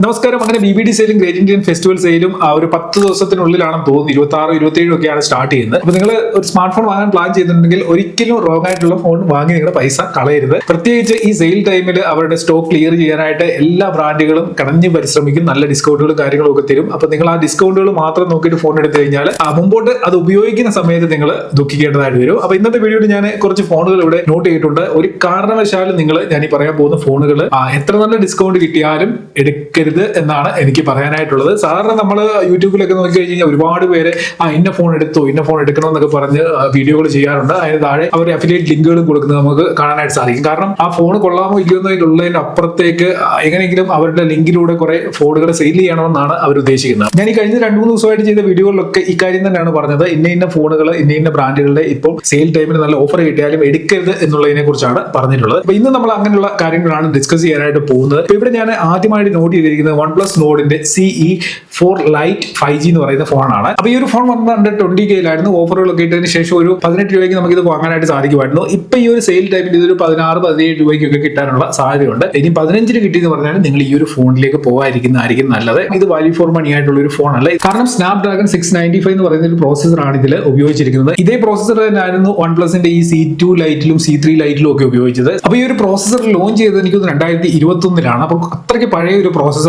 നമസ്കാരം. അങ്ങനെ BBD സെയിലും great Indian festival സെയിലും ഒരു 10 ദിവസത്തിനുള്ളിലാണെന്ന് തോന്നുന്നു. 26, 27 ഒക്കെയാണ് സ്റ്റാർട്ട് ചെയ്യുന്നത്. അപ്പൊ നിങ്ങൾ ഒരു സ്മാർട്ട് ഫോൺ വാങ്ങാൻ പ്ലാൻ ചെയ്യുന്നുണ്ടെങ്കിൽ ഒരിക്കലും റോങ് ആയിട്ടുള്ള ഫോൺ വാങ്ങി നിങ്ങളുടെ പൈസ കളയരുത്. പ്രത്യേകിച്ച് ഈ സെയിൽ ടൈമിൽ അവരുടെ സ്റ്റോക്ക് ക്ലിയർ ചെയ്യാനായിട്ട് എല്ലാ ബ്രാൻഡുകളും കടഞ്ഞ് പരിശ്രമിക്കും. നല്ല ഡിസ്കൗണ്ടുകളും കാര്യങ്ങളും ഒക്കെ തരും. അപ്പൊ നിങ്ങൾ ആ ഡിസ്കൗണ്ടുകൾ മാത്രം നോക്കിയിട്ട് ഫോൺ എടുത്തു കഴിഞ്ഞാൽ മുമ്പോട്ട് അത് ഉപയോഗിക്കുന്ന സമയത്ത് നിങ്ങൾ ദുഃഖിക്കേണ്ടതായിട്ട് വരും. അപ്പൊ ഇന്നത്തെ വീഡിയോയിൽ ഞാൻ കുറച്ച് ഫോണുകൾ ഇവിടെ നോട്ട് ചെയ്തിട്ടുണ്ട്. ഒരു കാരണവശാലും നിങ്ങൾ ഞാൻ ഈ പറയാൻ പോകുന്ന ഫോണുകൾ എത്ര നല്ല ഡിസ്കൗണ്ട് കിട്ടിയാലും എടുക്കരുത് എന്നാണ് എനിക്ക് പറയാനായിട്ടുള്ളത്. സാധാരണ നമ്മൾ യൂട്യൂബിലൊക്കെ നോക്കി കഴിഞ്ഞാൽ ഒരുപാട് പേര് ഇന്ന ഫോൺ എടുത്തു, ഇന്ന ഫോൺ എടുക്കണം എന്നൊക്കെ പറഞ്ഞ് വീഡിയോകൾ ചെയ്യാറുണ്ട്. അതിന് താഴെ അവർ അഫിലിയേറ്റ് ലിങ്കുകളും കൊടുക്കുന്നത് നമുക്ക് കാണാനായിട്ട് സാധിക്കും. കാരണം ആ ഫോൺ കൊള്ളാമോ ഇല്ലയോ എന്നുള്ളതിന്റെ അപ്പുറത്തേക്ക് എങ്ങനെയെങ്കിലും അവരുടെ ലിങ്കിലൂടെ കുറെ ഫോണുകൾ സെയിൽ ചെയ്യണമെന്നാണ് അവർ ഉദ്ദേശിക്കുന്നത്. ഞാൻ ഈ കഴിഞ്ഞ 2-3 ദിവസമായിട്ട് ചെയ്ത വീഡിയോകളിലൊക്കെ ഇക്കാര്യം തന്നെയാണ് പറഞ്ഞത്. ഇന്ന ഫോണുകൾ ഇന്ന ബ്രാൻഡുകളുടെ ഇപ്പോൾ സെയിൽ ടൈമിൽ നല്ല ഓഫർ കിട്ടിയാലും എടുക്കരുത് എന്നുള്ളതിനെ കുറിച്ചാണ് പറഞ്ഞിട്ടുള്ളത്. അപ്പൊ ഇന്ന് നമ്മൾ അങ്ങനെയുള്ള കാര്യങ്ങളാണ് ഡിസ്കസ് ചെയ്യാനായിട്ട് പോകുന്നത്. ഇപ്പൊ ഇവിടെ ഞാൻ ആദ്യമായിട്ട് നോട്ട് ചെയ്തിരിക്കുന്നത് OnePlus നോഡിന്റെ CE4 Lite 5G എന്ന് പറയുന്ന ഫോണാണ്. അപ്പൊ ഈ ഒരു ഫോൺ വന്നത് അണ്ടർ 20K ഓഫറുകളൊക്കെ ഇട്ടതിന് ശേഷം ഒരു 18 രൂപയ്ക്ക് നമുക്ക് ഇത് വാങ്ങാനായിട്ട് സാധിക്കുമായിരുന്നു. ഇപ്പൊ ഈ ഒരു സെയിൽ ടൈമിൽ ഇതൊരു 16-17 രൂപയ്ക്കൊക്കെ കിട്ടാനുള്ള സാധ്യതയുണ്ട്. ഇനി 15 കിട്ടിയെന്ന് പറഞ്ഞാൽ നിങ്ങൾ ഈ ഒരു ഫോണിലേക്ക് പോകാതിരിക്കുന്നതായിരിക്കും നല്ലത്. ഇത് വാല്യൂ ഫോർ മണി ആയിട്ടുള്ള ഒരു ഫോൺ അല്ല. കാരണം Snapdragon 695 എന്ന് പറയുന്ന ഒരു പ്രോസസ്സറാണ് ഇതിൽ ഉപയോഗിച്ചിരിക്കുന്നത്. ഇതേ പ്രോസസ്സർ തന്നെയായിരുന്നു OnePlusന്റെ ഈ C2 ലൈറ്റിലും C3 ലൈറ്റിലും ഒക്കെ ഉപയോഗിച്ചത്. അപ്പൊ ഈ ഒരു പ്രോസസ്സർ ലോഞ്ച് ചെയ്തത് എനിക്ക് 2021 അപ്പൊ അത്രയ്ക്ക് പഴയ ഒരു പ്രോസസ്സറാണ്.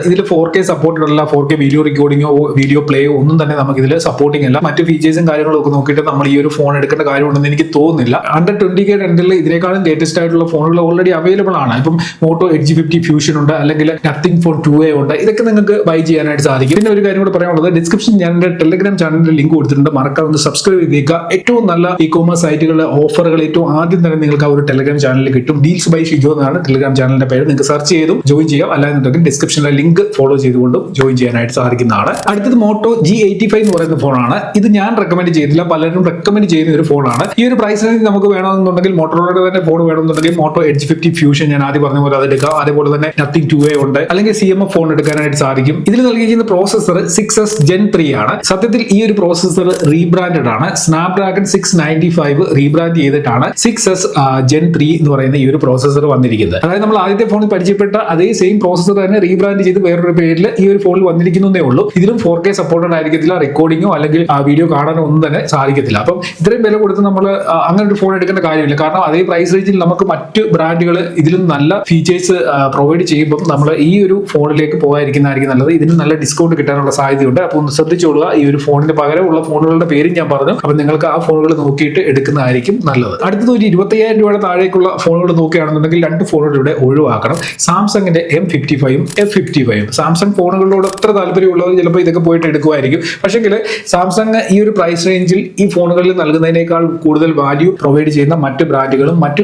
ഇതിൽ 4K സപ്പോർട്ടഡ് അല്ല. 4K വീഡിയോ റെക്കോർഡിങ്ങോ വീഡിയോ പ്ലേയോ ഒന്നും തന്നെ നമുക്ക് ഇതിൽ സപ്പോർട്ടിംഗ് അല്ല. മറ്റു ഫീച്ചേഴ്സും കാര്യങ്ങളും ഒക്കെ നോക്കിയിട്ട് നമ്മൾ ഈ ഒരു ഫോൺ എടുക്കേണ്ട കാര്യമുണ്ടെന്ന് എനിക്ക് തോന്നുന്നില്ല. അണ്ടർ 20K റെന്റിൽ ഇതിനേക്കാളും ലേറ്റസ്റ്റ് ആയിട്ടുള്ള ഫോണുകൾ ഓൾറെഡി അവൈലബിൾ ആണ്. ഇപ്പം മോട്ടോ Edge 50 ഫ്യൂഷൻ ഉണ്ട്, അല്ലെങ്കിൽ നത്തിങ് ഫോൺ 2A ഉണ്ട്. ഇതൊക്കെ നിങ്ങൾക്ക് ബൈ ചെയ്യാനായിട്ട് സാധിക്കും. പിന്നെ ഒരു കാര്യം കൂടെ പറയാനുള്ളത്, ഡിസ്ക്രിപ്ഷൻ ഞാൻ എന്റെ ടെലിഗ്രാം ചാനലിന്റെ ലിങ്ക് കൊടുത്തിട്ടുണ്ട്. മറക്കാതെ ഒന്ന് സബ്സ്ക്രൈബ് ചെയ്തേക്കുക. ഏറ്റവും നല്ല ഇ-കോമേഴ്സ് സൈറ്റുകളുടെ ഓഫറുകൾ ഏറ്റവും ആദ്യം തന്നെ നിങ്ങൾക്ക് ആ ഒരു ടെലിഗ്രാം ചാനലിൽ കിട്ടും. ഡീൽസ് ബൈ ഷിജോ എന്നാണ് ടെലിഗ്രാം ചാനലിന്റെ പേര്. നിങ്ങൾക്ക് സെർച്ച് ചെയ്തും ജോയിൻ ചെയ്യാം. അല്ലാന്നുണ്ടെങ്കിൽ ഡിസ്ക്രിപ്ഷനിലെ ലിങ്ക് ഫോളോ ചെയ്തുകൊണ്ടും ജോയിൻ ചെയ്യാനായിട്ട് സാധിക്കുന്നതാണ്. അടുത്തത് മോട്ടോ G85 എന്ന് പറയുന്ന ഫോണാണ്. ഇത് ഞാൻ റെക്കമെൻഡ് ചെയ്തില്ല, പലരും റെക്കമെൻഡ് ചെയ്യുന്ന ഒരു ഫോണാണ്. ഈ ഒരു പ്രൈസ് റേഞ്ച് നമുക്ക് വേണമെന്നുണ്ടെങ്കിൽ മോട്ടോറോളയുടെ തന്നെ ഫോൺ വേണമെന്നുണ്ടെങ്കിൽ മോട്ടോ Edge 50 ഫ്യൂഷൻ ഞാൻ ആദ്യം പറഞ്ഞ പോലെ അത് എടുക്കാം. അതേപോലെ തന്നെ നത്തിങ് 2A ഉണ്ട്, അല്ലെങ്കിൽ CMF ഫോൺ എടുക്കാനായിട്ട് സാധിക്കും. ഇതിൽ നൽകിയിരിക്കുന്ന പ്രോസസ്സർ 6S Gen 3 ആണ്. സത്യത്തിൽ ഈ ഒരു പ്രോസസ്സർ റീബ്രാൻഡഡ് ആണ്. Snapdragon 695 റീബ്രാൻഡ് ചെയ്തിട്ടാണ് 6S Gen 3 എന്ന് പറയുന്ന ഈ ഒരു പ്രോസസ്സർ വന്നിരിക്കുന്നത്. അതായത് നമ്മൾ ആദ്യത്തെ ഫോണിൽ പരിചയപ്പെട്ട അതേ സെയിം പ്രോസസ്സർ തന്നെ റീബ്രാൻഡ് ചെയ്ത് വേറൊരു പേരിൽ ഈ ഒരു ഫോണിൽ വന്നിരിക്കുന്നേ ഉള്ളൂ. ഇതിലും 4K സപ്പോർട്ടഡ് ആയിരിക്കത്തില്ല. റെക്കോർഡിങ്ങോ അല്ലെങ്കിൽ വീഡിയോ കാണാനോ ഒന്നും തന്നെ സാധിക്കത്തില്ല. അപ്പം ഇത്രയും വില കൊടുത്ത് നമ്മൾ അങ്ങനെ ഒരു ഫോൺ എടുക്കേണ്ട കാര്യമില്ല. കാരണം അതേ പ്രൈസ് റേഞ്ചിൽ നമുക്ക് മറ്റ് ബ്രാൻഡുകൾ ഇതിലും നല്ല ഫീച്ചേഴ്സ് പ്രൊവൈഡ് ചെയ്യുമ്പോൾ നമ്മൾ ഈ ഒരു ഫോണിലേക്ക് പോകാതിരിക്കുന്നതായിരിക്കും നല്ലത്. ഇതിന് നല്ല ഡിസ്കൗണ്ട് കിട്ടാനുള്ള സാധ്യതയുണ്ട്. അപ്പോൾ ഒന്ന് ശ്രദ്ധിച്ചോളുക. ഈ ഒരു ഫോണിന് പകരമുള്ള ഫോണുകളുടെ പേരും ഞാൻ പറഞ്ഞു. അപ്പം നിങ്ങൾക്ക് ആ ഫോണുകൾ നോക്കിയിട്ട് എടുക്കുന്നതായിരിക്കും നല്ലത്. അടുത്തത് ഒരു 25,000 രൂപയുടെ താഴേക്കുള്ള ഫോണുകൾ നോക്കുകയാണെന്നുണ്ടെങ്കിൽ 2 ഫോണുകൾ ഇവിടെ ഒഴിവാക്കണം. സാംസങ്ങിന്റെ M55 F55. സാംസങ് ഫോണുകളോട് അത്ര താല്പര്യമുള്ളവർ ചിലപ്പോൾ ഇതൊക്കെ പോയിട്ട് എടുക്കുമായിരിക്കും. പക്ഷെങ്കിൽ സാംസങ് ഈ ഒരു പ്രൈസ് റേഞ്ചിൽ ഈ ഫോണുകളിൽ നൽകുന്നതിനേക്കാൾ കൂടുതൽ വാല്യൂ പ്രൊവൈഡ് ചെയ്യുന്ന മറ്റ് ബ്രാൻഡുകളും മറ്റു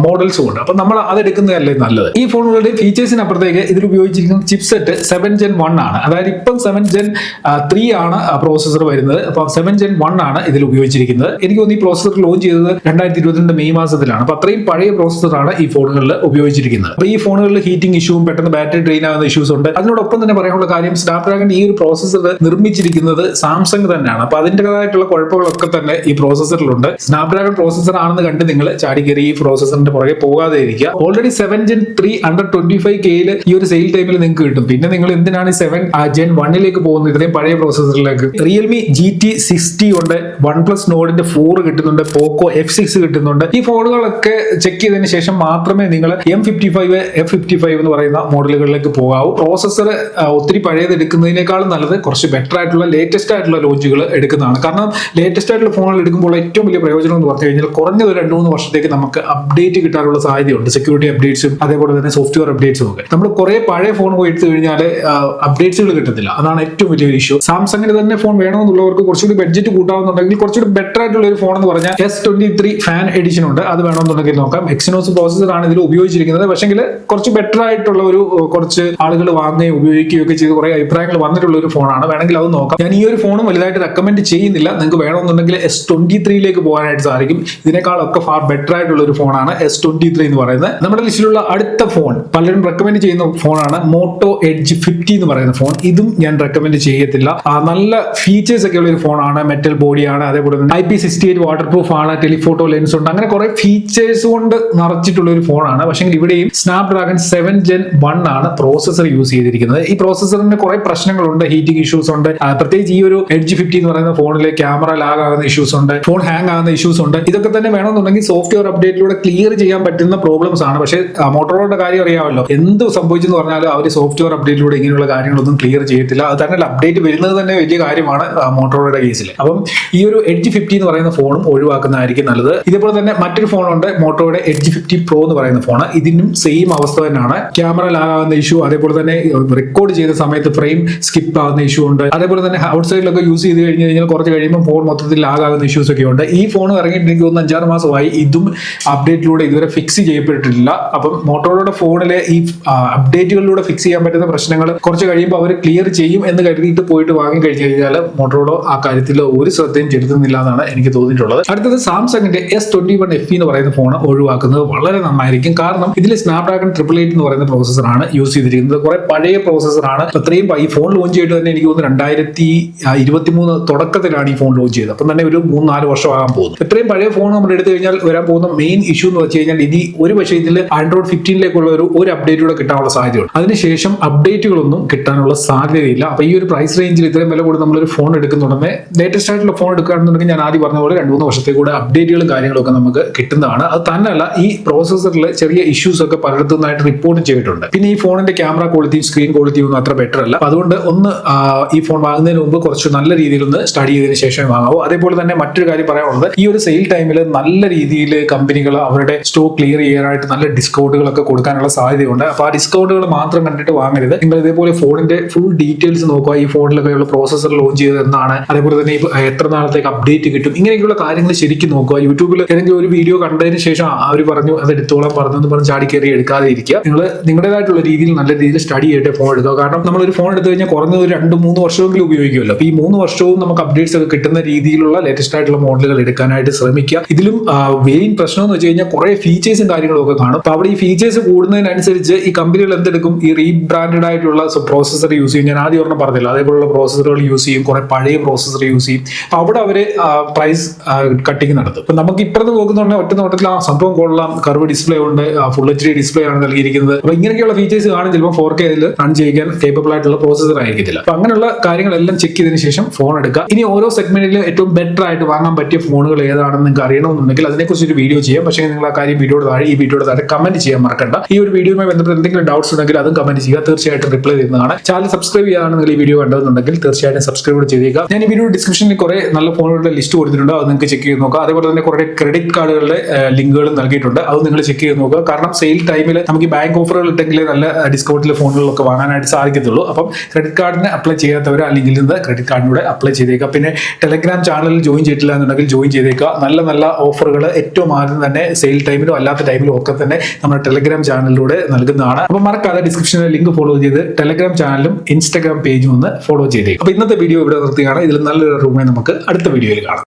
മോഡൽസും ഉണ്ട്. അപ്പൊ നമ്മൾ അത് എടുക്കുന്നതല്ലേ നല്ലത്. ഈ ഫോണുകളുടെ ഫീച്ചേഴ്സിനപ്പുറത്തേക്ക് ഇതിൽ ഉപയോഗിച്ചിരിക്കുന്ന ചിപ്സെറ്റ് 7 Gen 1 ആണ്. അതായത് ഇപ്പം 7 Gen 3 ആണ് പ്രോസസ്സർ വരുന്നത്. അപ്പൊ 7 Gen 1 ആണ് ഇതിൽ ഉപയോഗിച്ചിരിക്കുന്നത്. എനിക്ക് തോന്നുന്നു ഈ പ്രോസസ്സർ ലോഞ്ച് ചെയ്തത് 2022 മെയ് മാസത്തിലാണ്. അപ്പൊ അത്രയും പഴയ പ്രോസസ്സറാണ് ഈ ഫോണുകളിൽ ഉപയോഗിച്ചിരിക്കുന്നത്. അപ്പൊ ഈ ഫോണുകളിൽ ഹീറ്റിംഗ് ഇഷ്യൂവും പെട്ടെന്ന് ബാറ്ററി ഡ്രെയിൻ ആവുന്ന ഇഷ്യൂസ് ഉണ്ട്. അതിനോടൊപ്പം തന്നെ പറയാനുള്ള കാര്യം, സ്നാപ്ഡ്രാഗൺ ഈ ഒരു പ്രോസസ്സർ നിർമ്മിച്ചിരിക്കുന്നത് സാംസങ് തന്നെയാണ്. അപ്പൊ അതിൻ്റെതായിട്ടുള്ള കുഴപ്പങ്ങളൊക്കെ തന്നെ ഈ പ്രോസസ്സറിലുണ്ട്. സ്നാപ്ഡ്രാഗൺ പ്രോസസ്സർ ആണെന്ന് കണ്ട് നിങ്ങൾ ചാടിക്കേറി ഈ പ്രോസസ്സറിന്റെ പുറകെ പോകാതെ ഇരിക്കുക. ഓൾറെഡി 7 Gen 3 അണ്ടർ 25K ഈ ഒരു സെയിൽ ടൈമിൽ നിങ്ങൾക്ക് കിട്ടും. പിന്നെ നിങ്ങൾ എന്തിനാണ് 7 Gen 1 പോകുന്നത്, ഇത്രയും പഴയ പ്രോസസ്സറിലേക്ക്? റിയൽമി GT60 ഉണ്ട്, OnePlus നോഡിന്റെ 4 കിട്ടുന്നുണ്ട്, പോക്കോ F6 കിട്ടുന്നുണ്ട്. ഈ ഫോണുകളൊക്കെ ചെക്ക് ചെയ്തതിന് ശേഷം മാത്രമേ നിങ്ങൾ M55 F55 എന്ന് പറയുന്ന മോഡലുകളിലേക്ക് പോകാവൂ. പ്രോസസ്സർ ഒത്തിരി പഴയത് എടുക്കുന്നതിനേക്കാളും നല്ലത് കുറച്ച് ബെറ്റർ ആയിട്ടുള്ള ലേറ്റസ്റ്റ് ആയിട്ടുള്ള ലോഞ്ചുകൾ എടുക്കുന്നതാണ്. കാരണം ലേറ്റസ്റ്റ് ആയിട്ടുള്ള ഫോണുകൾ എടുക്കുമ്പോൾ ഏറ്റവും വലിയ പ്രയോജനം എന്ന് പറഞ്ഞു കഴിഞ്ഞാൽ കുറഞ്ഞത് 2-3 വർഷത്തേക്ക് നമുക്ക് അപ്ഡേറ്റ് കിട്ടാനുള്ള സാധ്യതയുണ്ട്. സെക്യൂരിറ്റി അപ്ഡേറ്റ്സും അതേപോലെ തന്നെ സോഫ്റ്റ്വെയർ അപ്ഡേറ്റ്സും ഒക്കെ. നമ്മൾ കുറെ പഴയ ഫോൺ പോയി എടുത്തു കഴിഞ്ഞാൽ അപ്ഡേറ്റ്സുകൾ കിട്ടത്തില്ല. അതാണ് ഏറ്റവും വലിയൊരു ഇഷ്യൂ. സാംസങ്ങിന് തന്നെ ഫോൺ വേണമെന്നുള്ളവർക്ക് കുറച്ചുകൂടി ബഡ്ജറ്റ് കൂട്ടാവുന്നുണ്ടെങ്കിൽ കുറച്ചുകൂടി ബെറ്റർ ആയിട്ടുള്ള ഒരു ഫോൺ എന്ന് പറഞ്ഞാൽ S23 ഫാൻ എഡിഷൻ ഉണ്ട്. അത് വേണമെന്നുണ്ടെങ്കിൽ നോക്കാം. എക്സിനോസ് പ്രോസസ്സർ ആണ് ഇതിൽ ഉപയോഗിച്ചിരിക്കുന്നത്. പക്ഷെങ്കിൽ കുറച്ച് ബെറ്റർ ആയിട്ടുള്ള ഒരു കുറച്ച് ആളുകൾ വാങ്ങുകയും ഉപയോഗിക്കുകയും ഒക്കെ ചെയ്ത് കുറെ അഭിപ്രായം അഭിപ്രായങ്ങൾ വന്നിട്ടുള്ള ഒരു ഫോണാണ്. വേണമെങ്കിൽ അത് നോക്കാം. ഞാൻ ഈ ഒരു ഫോണും വലുതായിട്ട് റെക്കമെൻഡ് ചെയ്യുന്നില്ല. നിങ്ങൾക്ക് വേണമെന്നുണ്ടെങ്കിൽ S23 പോകാനായിട്ട് സാധിക്കും. ഇതിനേക്കാളൊക്കെ ഫാർ ബെറ്റർ ആയിട്ടുള്ള ഒരു ഫോണാണ് S23 എന്ന് പറയുന്നത്. നമ്മുടെ ലിസ്റ്റിലുള്ള അടുത്ത ഫോൺ പലരും റെക്കമെൻഡ് ചെയ്യുന്ന ഫോണാണ് മോട്ടോ എഡ്ജ് 50 എന്ന് പറയുന്ന ഫോൺ. ഇതും ഞാൻ റെക്കമെൻഡ് ചെയ്യത്തില്ല. നല്ല ഫീച്ചേഴ്സ് ഒക്കെ ഉള്ള ഒരു ഫോണാണ്. മെറ്റൽ ബോഡിയാണ്, അതേപോലെ തന്നെ IP68 വാട്ടർ പ്രൂഫ് ആണ്, ടെലിഫോട്ടോ ലെൻസ് ഉണ്ട്, അങ്ങനെ കുറെ ഫീച്ചേഴ്സ് കൊണ്ട് നിറച്ചിട്ടുള്ള ഒരു ഫോണാണ്. പക്ഷേ ഇവിടെയും സ്നാപ്ഡ്രാഗൺ 7 Gen 1 ആണ് പ്രോസസർ യൂസ് ചെയ്തിരിക്കുന്നത്. ഈ പ്രോസസറിന് കുറെ പ്രശ്നങ്ങളുണ്ട്, ഹീറ്റിംഗ് ഇഷ്യൂസ് ഉണ്ട്. പ്രത്യേകിച്ച് ഈ ഒരു എഡ്ജ് 50 എന്ന് പറയുന്ന ഫോണിലെ ക്യാമറ ലാഗ് ആകുന്ന ഇഷ്യൂസ് ഉണ്ട്, ഫോൺ ഹാങ് ആകുന്ന ഇഷ്യൂസ് ഉണ്ട്. ഇതൊക്കെ തന്നെ വേണമെന്നുണ്ടെങ്കിൽ സോഫ്റ്റ്വെയർ അപ്ഡേറ്റിലൂടെ ക്ലിയർ ചെയ്യാൻ പറ്റുന്ന പ്രോബ്ലംസ് ആണ്. പക്ഷേ മോട്ടോറോളയുടെ കാര്യം അറിയാമല്ലോ, എന്ത് സംഭവിച്ചെന്ന് പറഞ്ഞാലും അവർ സോഫ്റ്റ്വെയർ അപ്ഡേറ്റിലൂടെ ഇങ്ങനെയുള്ള കാര്യങ്ങളൊന്നും ക്ലിയർ ചെയ്യത്തില്ല. അത് തന്നെ അപ്ഡേറ്റ് വരുന്നത് തന്നെ വലിയ കാര്യമാണ് മോട്ടോറോളയുടെ കേസിൽ. അപ്പം ഈ ഒരു എഡ്ജ് 50 എന്ന് പറയുന്ന ഫോണും ഒഴിവാക്കുന്നതായിരിക്കും നല്ലത്. ഇതേപോലെ തന്നെ മറ്റൊരു ഫോണുണ്ട്, മോട്ടോയുടെ എഡ്ജ് 50 Pro എന്ന് പറയുന്ന ഫോൺ. ഇതിനും സെയിം അവസ്ഥ തന്നെയാണ്. ക്യാമറ ലാഗ് ആകുന്ന ഇഷ്യൂ, അതേപോലെ തന്നെ റെക്കോർഡ് ചെയ്ത സമയത്ത് ഫ്രെയിം സ്കിപ്പ് ആകുന്ന ഇഷ്യൂ ഉണ്ട്. അതേപോലെ തന്നെ ഔട്ട് സൈഡിലൊക്കെ യൂസ് ചെയ്ത് കഴിഞ്ഞാൽ കുറച്ച് കഴിയുമ്പോൾ ഫോൺ മൊത്തത്തിൽ ലാഗ് ആകുന്ന ഇഷ്യൂസ് ഒക്കെ ഉണ്ട്. ഈ ഫോൺ ഇറങ്ങിയിട്ട് എനിക്ക് 5-6 മാസമായി. ഇതും അപ്ഡേറ്റിലൂടെ ഇതുവരെ ഫിക്സ് ചെയ്യപ്പെട്ടിട്ടില്ല. അപ്പം മോട്ടോറോയുടെ ഫോണിലെ ഈ അപ്ഡേറ്റുകളിലൂടെ ഫിക്സ് ചെയ്യാൻ പറ്റുന്ന പ്രശ്നങ്ങൾ കുറച്ച് കഴിയുമ്പോൾ അവർ ക്ലിയർ ചെയ്യും എന്ന് കരുതിയിട്ട് പോയിട്ട് വാങ്ങി കഴിഞ്ഞു കഴിഞ്ഞാൽ മോട്ടോറോളോ ആ കാര്യത്തിൽ ഒരു ശ്രദ്ധയും ചെലുത്തുന്നില്ല എന്നാണ് എനിക്ക് തോന്നിയിട്ടുള്ളത്. അടുത്തത് സാംസങ്ങിന്റെ S21 FE എന്ന് പറയുന്ന ഫോൺ ഒഴിവാക്കുന്നത് വളരെ നന്നായിരിക്കും. കാരണം ഇതിൽ സ്നാപ്ഡ്രാഗൺ 888 എന്ന് പറയുന്ന പ്രോസസറാണ് യൂസ് ചെയ്തിരിക്കുന്നത്. കുറെ പഴയ പ്രോസസറാണ്. അത്രയും ഈ ഫോൺ ലോഞ്ച് ചെയ്തിട്ട് തന്നെ എനിക്ക് തോന്നുന്നു 2023 തുടക്കത്തിലാണ് ഈ ഫോൺ ലോഞ്ച് ചെയ്തത്. അപ്പം തന്നെ ഒരു 3-4 വർഷം ആകാൻ പോകുന്നു. ഇത്രയും പഴയ ഫോൺ നമ്മൾ എടുത്തു കഴിഞ്ഞാൽ വരാൻ പോകുന്ന മെയിൻ ഇഷ്യൂ എന്ന് വെച്ച് കഴിഞ്ഞാൽ ഇനി ഒരു പക്ഷേ ഇതിൽ ആൻഡ്രോയിഡ് 15 ഒരു അപ്ഡേറ്റ് കൂടെ കിട്ടാനുള്ള സാധ്യതയുണ്ട്. അതിനുശേഷം അപ്ഡേറ്റുകളൊന്നും കിട്ടാനുള്ള സാധ്യതയില്ല. അപ്പൊ ഈ ഒരു പ്രൈസ് റേഞ്ചിൽ ഇത്രയും വില കൂടി നമ്മളൊരു ഫോൺ എടുക്കുന്നുണ്ടെങ്കിൽ ലേറ്റസ്റ്റ് ആയിട്ടുള്ള ഫോൺ എടുക്കുകയാണെന്നുണ്ടെങ്കിൽ ഞാൻ ആദ്യം പറഞ്ഞ പോലെ 2-3 വർഷത്തേക്ക് കൂടെ അപ്ഡേറ്റുകളും കാര്യങ്ങളൊക്കെ നമുക്ക് കിട്ടുന്നതാണ്. അത് തന്നെയല്ല, ഈ പ്രോസസറിൽ ചെറിയ ഇഷ്യൂസ് ഒക്കെ പലയിടത്തു നിന്നായിട്ട് റിപ്പോർട്ട് ചെയ്തിട്ടുണ്ട്. പിന്നെ ഈ ഫോണിന്റെ ക്യാമറ ക്വാളിറ്റിയും സ്ക്രീൻ ക്വാളിറ്റിയും ഒന്നും അത്ര ബെറ്റർ അല്ല. അതുകൊണ്ട് ഈ ഫോൺ വാങ്ങുന്നതിന് മുമ്പ് കുറച്ച് നല്ല രീതിയിൽ ഒന്ന് സ്റ്റഡി ചെയ്തതിനു ശേഷം വാങ്ങാവൂ. അതേപോലെ തന്നെ മറ്റൊരു കാര്യം പറയാനുള്ളത്, ഈ ഒരു സെയിൽ ടൈമിൽ നല്ല രീതിയിൽ കമ്പനികൾ അവരുടെ സ്റ്റോക്ക് ക്ലിയർ ചെയ്യാനായിട്ട് നല്ല ഡിസ്കൗണ്ടുകളൊക്കെ കൊടുക്കാനുള്ള സാധ്യതയുണ്ട്. അപ്പൊ ആ ഡിസ്കൗണ്ടുകൾ മാത്രം കണ്ടിട്ട് വാങ്ങരുത്. നിങ്ങൾ ഇതേപോലെ ഫോണിന്റെ ഫുൾ ഡീറ്റെയിൽസ് നോക്കുക. ഈ ഫോണിലൊക്കെയുള്ള പ്രോസസർ ലോഞ്ച് ചെയ്തത് എന്നാണ്, അതേപോലെ തന്നെ എത്ര നാളത്തേക്ക് അപ്ഡേറ്റ് കിട്ടും, ഇങ്ങനെയൊക്കെയുള്ള കാര്യങ്ങൾ ശരിക്കും നോക്കുക. യൂട്യൂബിൽ ഏതെങ്കിലും ഒരു വീഡിയോ കണ്ടതിന് ശേഷം അവർ പറഞ്ഞു അത് എടുത്തോളം പറഞ്ഞു പറഞ്ഞ് ചാടി കയറി എടുക്കാതെ ഇരിക്കുക. നിങ്ങൾ നിങ്ങളുടേതായിട്ടുള്ള രീതിയിൽ നല്ല രീതിയിൽ സ്റ്റഡി ചെയ്തിട്ട് ഫോൺ എടുക്കുക. കാരണം നമ്മൾ ഒരു ഫോൺ എടുത്തു കഴിഞ്ഞാൽ കുറഞ്ഞ ഒരു 2-3 വർഷമെങ്കിലും ഉപയോഗിക്കുമല്ലോ. അപ്പൊ ഈ 3 വർഷവും നമുക്ക് അപ്ഡേറ്റ്സ് ഒക്കെ കിട്ടുന്ന രീതിയിലുള്ള ലേറ്റസ്റ്റ് ആയിട്ടുള്ള മോഡലുകൾ എടുക്കാനായിട്ട് ശ്രമിക്കുക. ഇതിലും മെയിൻ പ്രശ്നം എന്ന് വെച്ച് കഴിഞ്ഞാൽ കുറെ ഫീച്ചേഴ്സും കാര്യങ്ങളും ഒക്കെ കാണും. അപ്പൊ അവിടെ ഈ ഫീച്ചേഴ്സ് കൂടുന്നതിനനുസരിച്ച് ഈ കമ്പനികൾ എന്തെടുക്കും, ഈ റീബ്രാൻഡഡ് ആയിട്ടുള്ള പ്രോസസർ യൂസ് ചെയ്യും. ഞാൻ ആദ്യം ഒരെണ്ണം പറഞ്ഞില്ല, അതേപോലുള്ള പ്രോസസറുകൾ യൂസ് ചെയ്യും, കുറെ പഴയ പ്രോസസർ യൂസ് ചെയ്യും. അപ്പൊ അവിടെ അവര് പ്രൈസ് കട്ടിങ് നടത്തും. അപ്പൊ നമുക്ക് ഇപ്പുറത്ത് നോക്കുന്നുണ്ടെങ്കിൽ ഒറ്റ നോട്ടത്തിൽ ആ സംഭവം കൊള്ളാം, കർവ് ഡിസ്പ്ലേ ഉണ്ട്, ഫുൾ HD ഡിസ്പ്ലേ ആണ് നൽകിയിരിക്കുന്നത്. അപ്പൊ ഇങ്ങനെയൊക്കെയുള്ള ഫീച്ചേഴ്സ് കാണും. ചിലപ്പോൾ 4K അതിൽ റൺ ചെയ്യാൻ കേപ്പബിൾ ആയിട്ടുള്ള പ്രോസസർ ആയിരിക്കത്തില്ല. അപ്പൊ അങ്ങനെയുള്ള കാര്യങ്ങളെല്ലാം ചെക്ക് ചെയ്തതിനു ശേഷം ഫോൺ എടുക്കുക. ഇനി ഓരോ സെഗ്മെന്റിലും ഏറ്റവും ബെറ്റർ ആയിട്ട് വാങ്ങാൻ പറ്റിയ ഫോണുകൾ ഏതാണെന്ന് നിങ്ങൾക്ക് അറിയണമെന്നുണ്ടെങ്കിൽ അതിനെക്കുറിച്ച് ഒരു വീഡിയോ ചെയ്യാം. പക്ഷേ നിങ്ങൾ ആ കാര്യം ഈ വീഡിയോയുടെ താഴെ കമന്റ് ചെയ്യാൻ മറക്കണ്ട. ഈ ഒരു വീഡിയോയുമായി ബന്ധപ്പെട്ട് എന്തെങ്കിലും ഡൗട്ട്സ് ഉണ്ടെങ്കിൽ അതും കമന്റ് ചെയ്യുക. തീർച്ചയായിട്ടും റിപ്ലൈ ചെയ്യുന്നതാണ്. ചാനൽ സബ്സ്ക്രൈബ് ചെയ്യാനാണ് നിങ്ങൾ ഈ വീഡിയോ കണ്ടതെന്നുണ്ടെങ്കിൽ തീർച്ചയായിട്ടും സബ്സ്ക്രൈബ് ചെയ്തേക്കുക. ഞാൻ ഈ വീഡിയോ ഡിസ്ക്രിപ്ഷനിൽ കുറെ നല്ല ഫോണുകളുടെ ലിസ്റ്റ് കൊടുത്തിട്ടുണ്ട്. അത് നിങ്ങൾക്ക് ചെക്ക് ചെയ്ത് നോക്കുക. അതേപോലെ തന്നെ കുറെ ക്രെഡിറ്റ് കാർഡുകളുടെ ലിങ്കുകളും നൽകിയിട്ടുണ്ട്. അത് നിങ്ങൾ ചെക്ക് ചെയ്ത് നോക്കുക. കാരണം സെയിൽ ടൈമിൽ നമുക്ക് ഈ ബാങ്ക് ഓഫറുകൾ ഇട്ടെങ്കിൽ നല്ല ഡിസ്കൗണ്ടിൽ ഫോണുകളൊക്കെ വാങ്ങാനായിട്ട് സാധിക്കത്തുള്ളൂ. അപ്പം ക്രെഡിറ്റ് കാർഡിന് അപ്ലൈ ചെയ്യാത്തവർ ആ ലിങ്കിൽ നിന്ന് ക്രെഡിറ്റ് കാർഡിലൂടെ അപ്ലൈ ചെയ്തേക്കുക. പിന്നെ ടെലഗ്രാം ചാനലിൽ ജോയിൻ ചെയ്തിട്ടില്ല എന്നുണ്ടെങ്കിൽ ജോയിൻ ചെയ്തേക്കുക. നല്ല നല്ല ഓഫറുകൾ ഏറ്റവും ആദ്യം തന്നെ സെയിൽ ടൈമിലും അല്ലാത്ത ടൈമിലും ഒക്കെ തന്നെ നമ്മുടെ ടെലഗ്രാം ചാനലിലൂടെ നൽകുന്നതാണ്. അപ്പോൾ മറക്കാതെ ഡിസ്ക്രിപ്ഷനിൽ ലിങ്ക് ഫോളോ ചെയ്ത് ടെലഗ്രാം ചാനലും ഇൻസ്റ്റാഗ്രാം പേജും ഒന്ന് ഫോളോ ചെയ്തേക്കുക. അപ്പോൾ ഇന്നത്തെ വീഡിയോ ഇവിടെ നിർത്തുകയാണ്. ഇതിൽ നല്ലൊരു റൂമിനെ നമുക്ക് അടുത്ത വീഡിയോയിൽ കാണാം.